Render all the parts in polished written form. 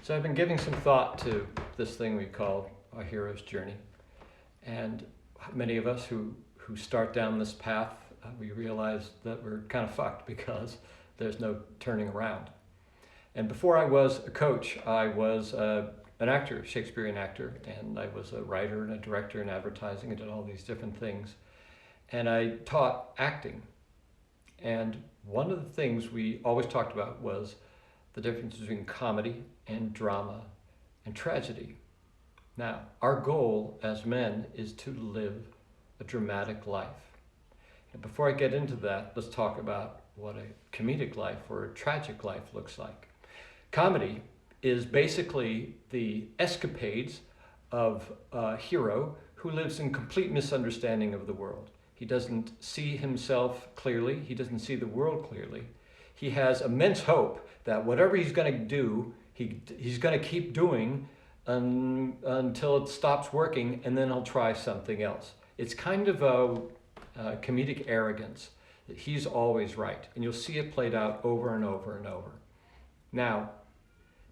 So I've been giving some thought to this thing we call our hero's journey. And many of us who start down this path, we realize that we're kind of fucked because there's no turning around. And before I was a coach, I was an actor, Shakespearean actor, and I was a writer and a director in advertising and did all these different things. And I taught acting. And one of the things we always talked about was the difference between comedy and drama and tragedy. Now, our goal as men is to live a dramatic life. And before I get into that, let's talk about what a comedic life or a tragic life looks like. Comedy is basically the escapades of a hero who lives in complete misunderstanding of the world. He doesn't see himself clearly. He doesn't see the world clearly. He has immense hope that whatever he's going to do, he's going to keep doing until it stops working, and then he'll try something else. It's kind of a comedic arrogance that he's always right, and you'll see it played out over and over and over. Now,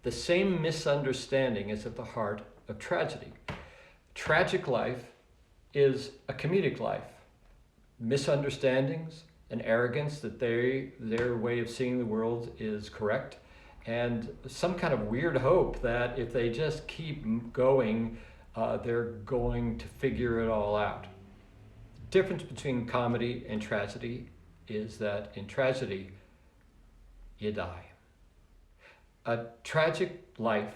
the same misunderstanding is at the heart of tragedy. Tragic life is a comedic life. Misunderstandings and arrogance that their way of seeing the world is correct, and some kind of weird hope that if they just keep going, they're going to figure it all out. The difference between comedy and tragedy is that in tragedy, you die. A tragic life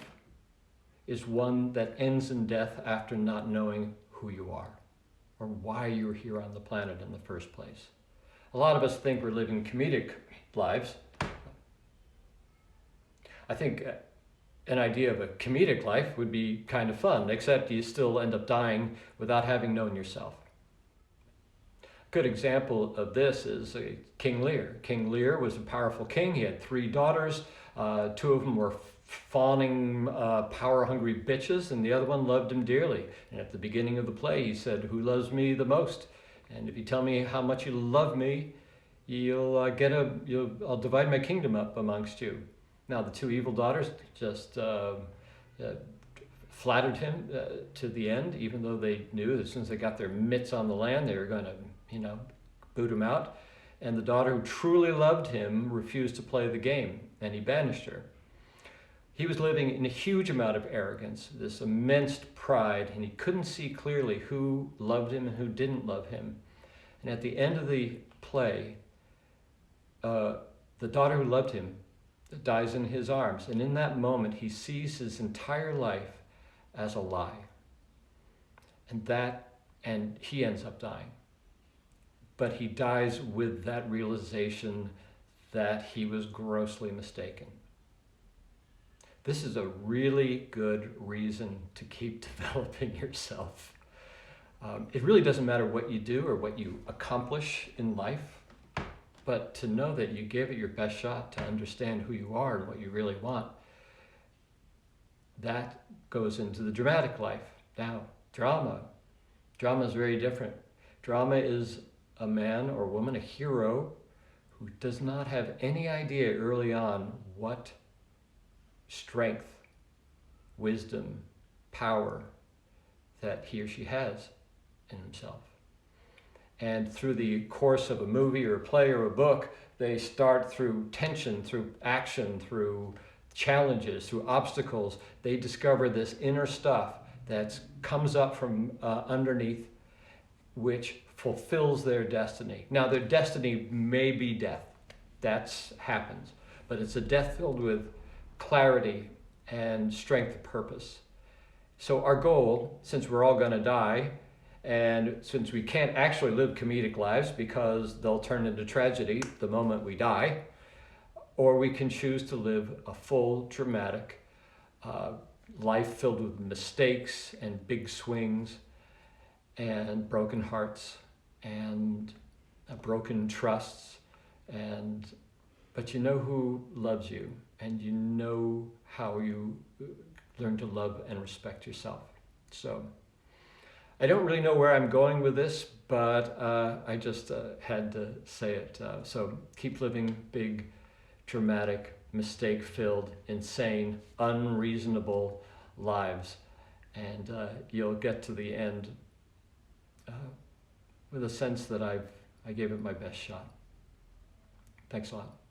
is one that ends in death after not knowing who you are or why you're here on the planet in the first place. A lot of us think we're living comedic lives. I think an idea of a comedic life would be kind of fun, except you still end up dying without having known yourself. A good example of this is King Lear. King Lear was a powerful king. He had 3 daughters. 2 of them were fawning, power-hungry bitches, and the other one loved him dearly. And at the beginning of the play, he said, "Who loves me the most? And if you tell me how much you love me, I'll divide my kingdom up amongst you." Now, the 2 evil daughters just flattered him to the end, even though they knew that as soon as they got their mitts on the land, they were going to, boot him out. And the daughter who truly loved him refused to play the game, and he banished her. He was living in a huge amount of arrogance, this immense pride, and he couldn't see clearly who loved him and who didn't love him. And at the end of the play, the daughter who loved him dies in his arms. And in that moment, he sees his entire life as a lie. And he ends up dying. But he dies with that realization that he was grossly mistaken. This is a really good reason to keep developing yourself. It really doesn't matter what you do or what you accomplish in life, but to know that you gave it your best shot to understand who you are and what you really want, that goes into the dramatic life. Now, drama is very different. Drama is a man or woman, a hero, who does not have any idea early on what strength, wisdom, power that he or she has in himself. And through the course of a movie or a play or a book, they start through tension, through action, through challenges, through obstacles. They discover this inner stuff that comes up from underneath, which fulfills their destiny. Now, their destiny may be death. That happens. But it's a death filled with clarity and strength of purpose. So our goal, since we're all going to die, and since we can't actually live comedic lives because they'll turn into tragedy the moment we die, or we can choose to live a full, dramatic life filled with mistakes and big swings and broken hearts and broken trusts, but you know who loves you, and you know how you learn to love and respect yourself. So I don't really know where I'm going with this, but I just had to say it. So keep living big, dramatic, mistake-filled, insane, unreasonable lives. And you'll get to the end with a sense that I gave it my best shot. Thanks a lot.